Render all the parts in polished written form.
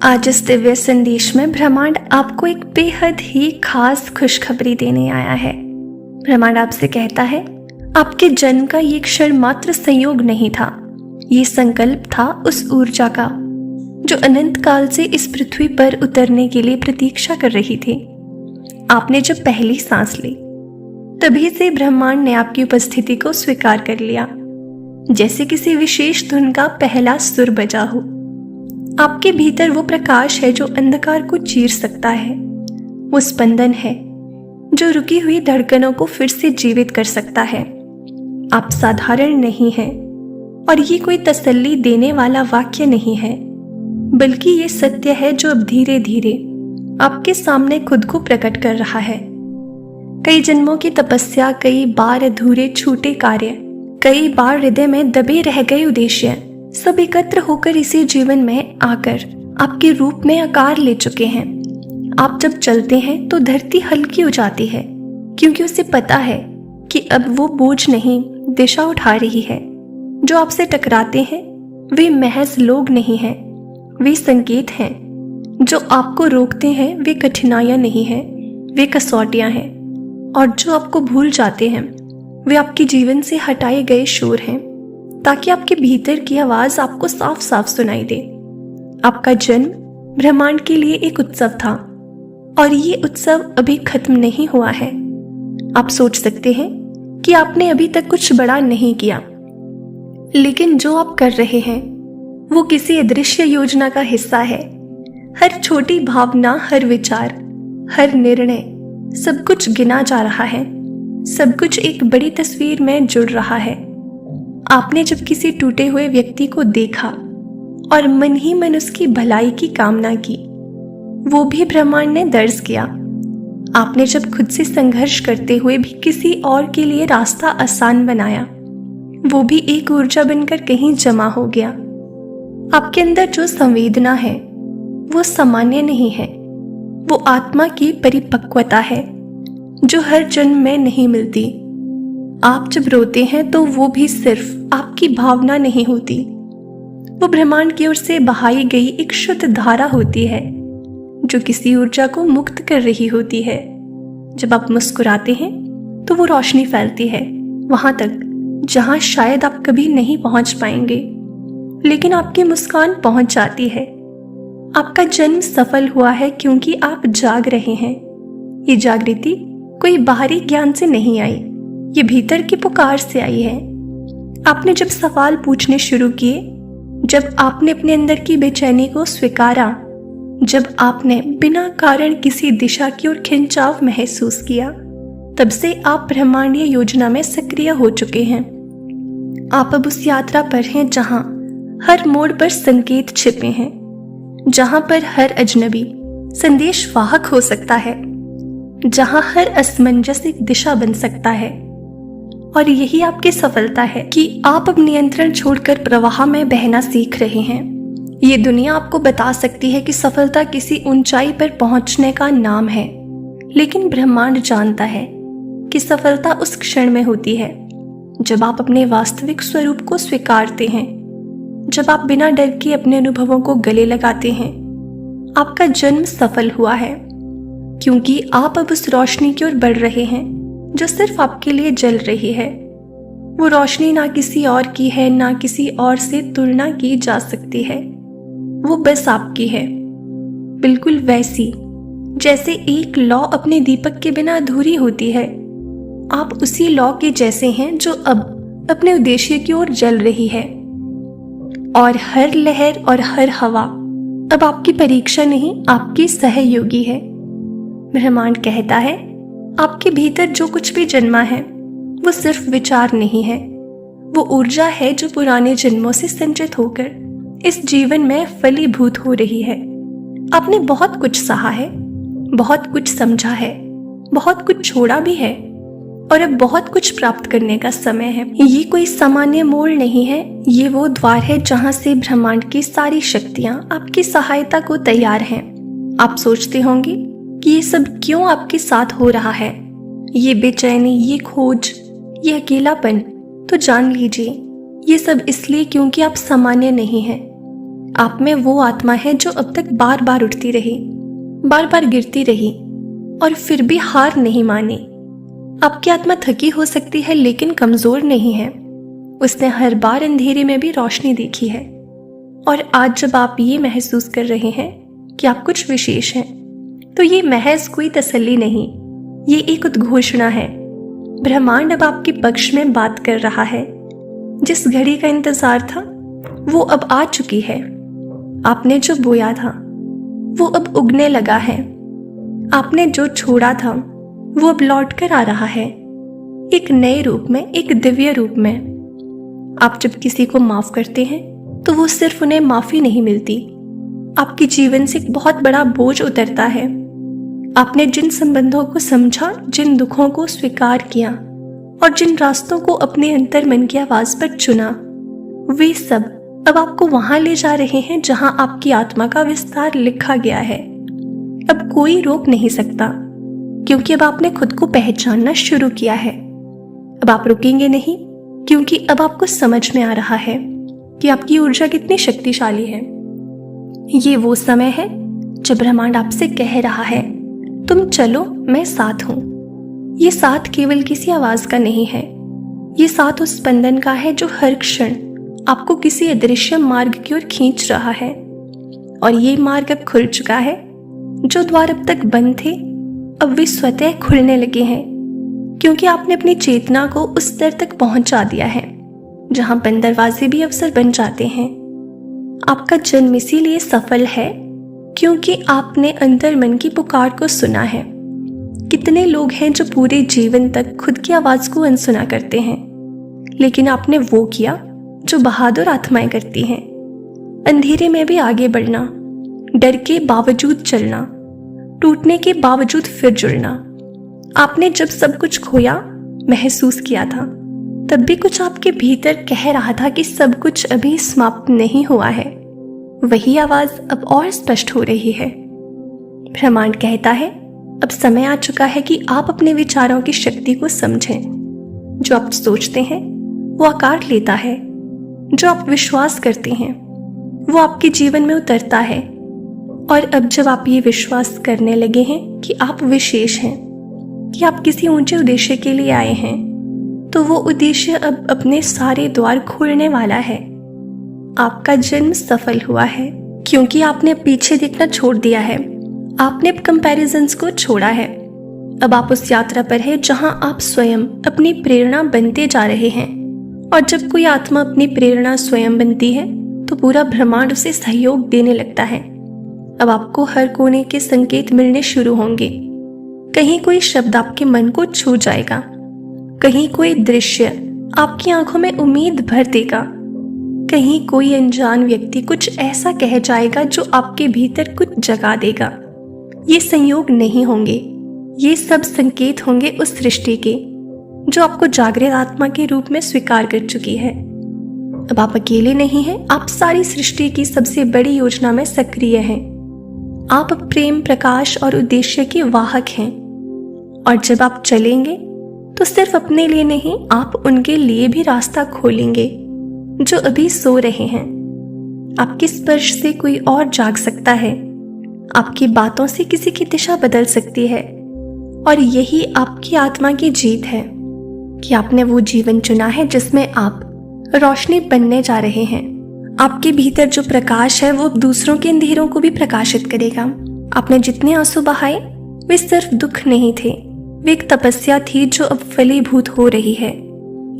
आज इस दिव्य संदेश में ब्रह्मांड आपको एक बेहद ही खास खुशखबरी देने आया है। ब्रह्मांड आपसे कहता है, आपके जन्म का ये क्षण मात्र संयोग नहीं था, ये संकल्प था उस ऊर्जा का जो अनंत काल से इस पृथ्वी पर उतरने के लिए प्रतीक्षा कर रही थी। आपने जब पहली सांस ली, तभी से ब्रह्मांड ने आपकी उपस्थिति को स्वीकार कर लिया, जैसे किसी विशेष धुन का पहला सुर बजा हो। आपके भीतर वो प्रकाश है जो अंधकार को चीर सकता है, वो स्पंदन है जो रुकी हुई धड़कनों को फिर से जीवित कर सकता है। आप साधारण नहीं हैं, और ये कोई तसल्ली देने वाला वाक्य नहीं है, बल्कि ये सत्य है जो अब धीरे धीरे आपके सामने खुद को प्रकट कर रहा है। कई जन्मों की तपस्या, कई बार अधूरे छूटे कार्य, कई बार हृदय में दबे रह गए उद्देश्य, सब एकत्र होकर इसी जीवन में आकर आपके रूप में आकार ले चुके हैं। आप जब चलते हैं तो धरती हल्की हो जाती है, क्योंकि उसे पता है कि अब वो बोझ नहीं दिशा उठा रही है। जो आपसे टकराते हैं वे महज लोग नहीं हैं, वे संकेत हैं। जो आपको रोकते हैं वे कठिनाइयां नहीं हैं, वे कसौटियां हैं। और जो आपको भूल जाते हैं वे आपके जीवन से हटाए गए शोर हैं, ताकि आपके भीतर की आवाज आपको साफ साफ सुनाई दे। आपका जन्म ब्रह्मांड के लिए एक उत्सव था, और ये उत्सव अभी खत्म नहीं हुआ है। आप सोच सकते हैं कि आपने अभी तक कुछ बड़ा नहीं किया, लेकिन जो आप कर रहे हैं वो किसी अदृश्य योजना का हिस्सा है। हर छोटी भावना, हर विचार, हर निर्णय, सब कुछ गिना जा रहा है। सब कुछ एक बड़ी तस्वीर में जुड़ रहा है। आपने जब किसी टूटे हुए व्यक्ति को देखा और मन ही मन उसकी भलाई की कामना की, वो भी ब्रह्मांड ने दर्ज किया। आपने जब खुद से संघर्ष करते हुए भी किसी और के लिए रास्ता आसान बनाया, वो भी एक ऊर्जा बनकर कहीं जमा हो गया। आपके अंदर जो संवेदना है वो सामान्य नहीं है, वो आत्मा की परिपक्वता है जो हर जन्म में नहीं मिलती। आप जब रोते हैं तो वो भी सिर्फ आपकी भावना नहीं होती, वो ब्रह्मांड की ओर से बहाई गई एक शुद्ध धारा होती है जो किसी ऊर्जा को मुक्त कर रही होती है। जब आप मुस्कुराते हैं तो वो रोशनी फैलती है वहां तक जहां शायद आप कभी नहीं पहुंच पाएंगे, लेकिन आपकी मुस्कान पहुंच जाती है। आपका जन्म सफल हुआ है क्योंकि आप जाग रहे हैं। ये जागृति कोई बाहरी ज्ञान से नहीं आई, ये भीतर की पुकार से आई है। आपने जब सवाल पूछने शुरू किए, जब आपने अपने अंदर की बेचैनी को स्वीकारा, जब आपने बिना कारण किसी दिशा की ओर खिंचाव महसूस किया, तब से आप ब्रह्मांडीय योजना में सक्रिय हो चुके हैं। आप अब उस यात्रा पर हैं जहां हर मोड़ पर संकेत छिपे हैं, जहां पर हर अजनबी संदेश वाहक हो सकता है, जहां हर असमंजस एक दिशा बन सकता है। और यही आपकी सफलता है कि आप अब नियंत्रण छोड़कर प्रवाह में बहना सीख रहे हैं। ये दुनिया आपको बता सकती है कि सफलता किसी ऊंचाई पर पहुंचने का नाम है, लेकिन ब्रह्मांड जानता है कि सफलता उस क्षण में होती है जब आप अपने वास्तविक स्वरूप को स्वीकारते हैं, जब आप बिना डर के अपने अनुभवों को गले लगाते हैं। आपका जन्म सफल हुआ है क्योंकि आप अब उस रोशनी की ओर बढ़ रहे हैं जो सिर्फ आपके लिए जल रही है। वो रोशनी ना किसी और की है, ना किसी और से तुलना की जा सकती है, वो बस आपकी है। बिल्कुल वैसी जैसे एक लौ अपने दीपक के बिना अधूरी होती है, आप उसी लौ के जैसे हैं जो अब अपने उद्देश्य की ओर जल रही है। और हर लहर और हर हवा अब आपकी परीक्षा नहीं, आपकी सहयोगी है। ब्रह्मांड कहता है, आपके भीतर जो कुछ भी जन्मा है वो सिर्फ विचार नहीं है, वो ऊर्जा है जो पुराने जन्मों से संचित होकर इस जीवन में फलीभूत हो रही है। आपने बहुत कुछ सहा है, बहुत कुछ समझा है, बहुत कुछ छोड़ा भी है, और अब बहुत कुछ प्राप्त करने का समय है। ये कोई सामान्य मोड़ नहीं है, ये वो द्वार है जहां से ब्रह्मांड की सारी शक्तियां आपकी सहायता को तैयार हैं। आप सोचते होंगे कि ये सब क्यों आपके साथ हो रहा है, ये बेचैनी, ये खोज, ये अकेलापन। तो जान लीजिए, ये सब इसलिए क्योंकि आप सामान्य नहीं हैं, आप में वो आत्मा है जो अब तक बार बार उठती रही, बार बार गिरती रही और फिर भी हार नहीं मानी। आपकी आत्मा थकी हो सकती है लेकिन कमजोर नहीं है। उसने हर बार अंधेरे में भी रोशनी देखी है। और आज जब आप ये महसूस कर रहे हैं कि आप कुछ विशेष हैं, तो ये महज कोई तसल्ली नहीं, ये एक उद्घोषणा है। ब्रह्मांड अब आपके पक्ष में बात कर रहा है। जिस घड़ी का इंतजार था वो अब आ चुकी है। आपने जो बोया था वो अब उगने लगा है। आपने जो छोड़ा था वो अब लौट कर आ रहा है, एक नए रूप में, एक दिव्य रूप में। आप जब किसी को माफ करते हैं तो वो सिर्फ उन्हें माफी नहीं मिलती, आपके जीवन से एक बहुत बड़ा बोझ उतरता है। आपने जिन संबंधों को समझा, जिन दुखों को स्वीकार किया और जिन रास्तों को अपने अंतर मन की आवाज पर चुना, वे सब अब आपको वहां ले जा रहे हैं जहां आपकी आत्मा का विस्तार लिखा गया है। अब कोई रोक नहीं सकता, क्योंकि अब आपने खुद को पहचानना शुरू किया है। अब आप रुकेंगे नहीं, क्योंकि अब आपको समझ में आ रहा है कि आपकी ऊर्जा कितनी शक्तिशाली है। ये वो समय है जब ब्रह्मांड आपसे कह रहा है, तुम चलो, मैं साथ हूं। ये साथ केवल किसी आवाज का नहीं है, ये साथ उस स्पंदन का है जो हर क्षण आपको किसी अदृश्य मार्ग की ओर खींच रहा है। और ये मार्ग अब खुल चुका है। जो द्वार अब तक बंद थे, अब वे स्वतः खुलने लगे हैं, क्योंकि आपने अपनी चेतना को उस स्तर तक पहुंचा दिया है जहां बंद दरवाजे भी अवसर बन जाते हैं। आपका जन्म इसीलिए सफल है क्योंकि आपने अंतर मन की पुकार को सुना है। कितने लोग हैं जो पूरे जीवन तक खुद की आवाज को अनसुना करते हैं, लेकिन आपने वो किया जो बहादुर आत्माएं करती हैं। अंधेरे में भी आगे बढ़ना, डर के बावजूद चलना, टूटने के बावजूद फिर जुड़ना। आपने जब सब कुछ खोया, महसूस किया था, तब भी कुछ आपके भीतर कह रहा था कि सब कुछ अभी समाप्त नहीं हुआ है। वही आवाज अब और स्पष्ट हो रही है। ब्रह्मांड कहता है, अब समय आ चुका है कि आप अपने विचारों की शक्ति को समझें। जो आप सोचते हैं वो आकार लेता है, जो आप विश्वास करते हैं वो आपके जीवन में उतरता है। और अब जब आप ये विश्वास करने लगे हैं कि आप विशेष हैं, कि आप किसी ऊंचे उद्देश्य के लिए आए हैं, तो वो उद्देश्य अब अपने सारे द्वार खोलने वाला है। आपका जन्म सफल हुआ है, क्योंकि आपने पीछे देखना छोड़ दिया है। आपने अब कंपैरिजन्स को छोड़ा है। अब आप उस यात्रा पर हैं जहां आप स्वयं अपनी प्रेरणा बनते जा रहे हैं। और जब कोई आत्मा अपनी प्रेरणा स्वयं बनती है तो पूरा ब्रह्मांड उसे सहयोग देने लगता है। अब आपको हर कोने के संकेत मिलने शुरू होंगे। कहीं कोई शब्द आपके मन को छू जाएगा, कहीं कोई दृश्य आपकी आंखों में उम्मीद भर देगा, कहीं कोई अनजान व्यक्ति कुछ ऐसा कह जाएगा जो आपके भीतर कुछ जगा देगा। ये संयोग नहीं होंगे, ये सब संकेत होंगे उस सृष्टि के जो आपको जागृत आत्मा के रूप में स्वीकार कर चुकी है। अब आप अकेले नहीं हैं, आप सारी सृष्टि की सबसे बड़ी योजना में सक्रिय हैं। आप प्रेम, प्रकाश और उद्देश्य के वाहक हैं। और जब आप चलेंगे तो सिर्फ अपने लिए नहीं, आप उनके लिए भी रास्ता खोलेंगे जो अभी सो रहे हैं। आपके स्पर्श से कोई और जाग सकता है, आपकी बातों से किसी की दिशा बदल सकती है। और यही आपकी आत्मा की जीत है कि आपने वो जीवन चुना है जिसमें आप रोशनी बनने जा रहे हैं। आपके भीतर जो प्रकाश है वो दूसरों के अंधेरों को भी प्रकाशित करेगा। आपने जितने आंसू बहाए वे सिर्फ दुख नहीं थे, वे एक तपस्या थी जो अब फलीभूत हो रही है।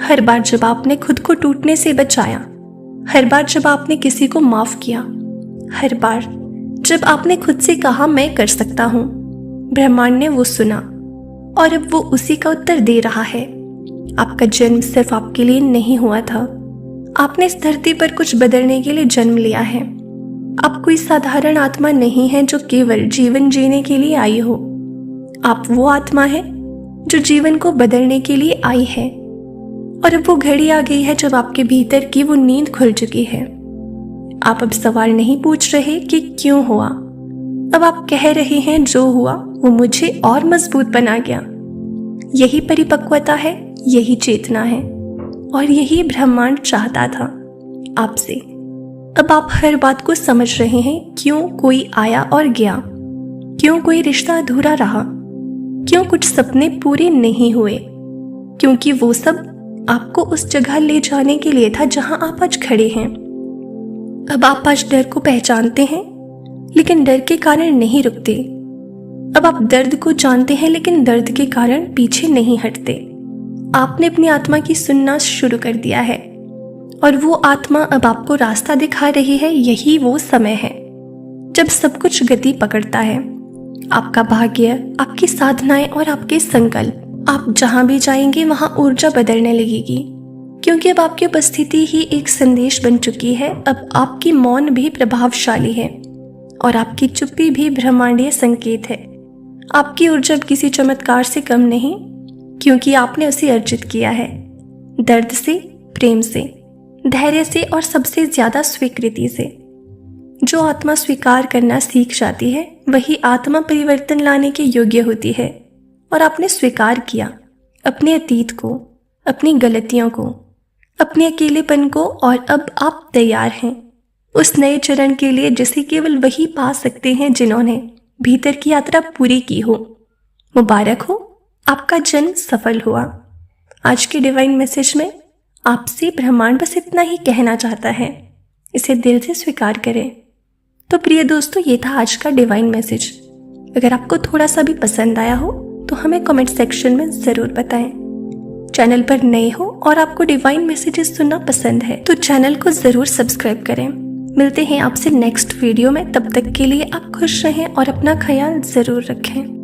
हर बार जब आपने खुद को टूटने से बचाया, हर बार जब आपने किसी को माफ किया, हर बार जब आपने खुद से कहा मैं कर सकता हूँ, ब्रह्मांड ने वो सुना और अब वो उसी का उत्तर दे रहा है। आपका जन्म सिर्फ आपके लिए नहीं हुआ था, आपने इस धरती पर कुछ बदलने के लिए जन्म लिया है। आप कोई साधारण आत्मा नहीं है जो केवल जीवन जीने के लिए आई हो। आप वो आत्मा है जो जीवन को बदलने के लिए आई है। और अब वो घड़ी आ गई है जब आपके भीतर की वो नींद खुल चुकी है। आप अब सवाल नहीं पूछ रहे कि क्यों हुआ, अब आप कह रहे हैं जो हुआ वो मुझे और मजबूत बना गया। यही परिपक्वता है, यही चेतना है और यही ब्रह्मांड चाहता था आपसे। अब आप हर बात को समझ रहे हैं, क्यों कोई आया और गया, क्यों कोई रिश्ता अधूरा रहा, क्यों कुछ सपने पूरे नहीं हुए, क्योंकि वो सब आपको उस जगह ले जाने के लिए था जहां आप आज खड़े हैं। अब आप आज डर को पहचानते हैं, लेकिन डर के कारण नहीं रुकते। अब आप दर्द को जानते हैं, लेकिन दर्द के कारण पीछे नहीं हटते। आपने अपनी आत्मा की सुनना शुरू कर दिया है और वो आत्मा अब आपको रास्ता दिखा रही है। यही वो समय है जब सब कुछ गति पकड़ता है। आपका भाग्य, आपकी साधनाएं और आपके संकल्प, आप जहां भी जाएंगे वहां ऊर्जा बदलने लगेगी, क्योंकि अब आपकी उपस्थिति ही एक संदेश बन चुकी है। अब आपकी मौन भी प्रभावशाली है और आपकी चुप्पी भी ब्रह्मांडीय संकेत है। आपकी ऊर्जा अब किसी चमत्कार से कम नहीं, क्योंकि आपने उसे अर्जित किया है, दर्द से, प्रेम से, धैर्य से और सबसे ज्यादा स्वीकृति से। जो आत्मा स्वीकार करना सीख जाती है वही आत्मा परिवर्तन लाने के योग्य होती है। और आपने स्वीकार किया अपने अतीत को, अपनी गलतियों को, अपने अकेलेपन को, और अब आप तैयार हैं उस नए चरण के लिए जिसे केवल वही पा सकते हैं जिन्होंने भीतर की यात्रा पूरी की हो। मुबारक हो, आपका जन्म सफल हुआ। आज के डिवाइन मैसेज में आपसे ब्रह्मांड बस इतना ही कहना चाहता है, इसे दिल से स्वीकार करें। तो प्रिय दोस्तों, ये था आज का डिवाइन मैसेज। अगर आपको थोड़ा सा भी पसंद आया हो तो हमें कमेंट सेक्शन में ज़रूर बताएं। चैनल पर नए हो और आपको डिवाइन मैसेजेस सुनना पसंद है तो चैनल को ज़रूर सब्सक्राइब करें। मिलते हैं आपसे नेक्स्ट वीडियो में, तब तक के लिए आप खुश रहें और अपना ख्याल ज़रूर रखें।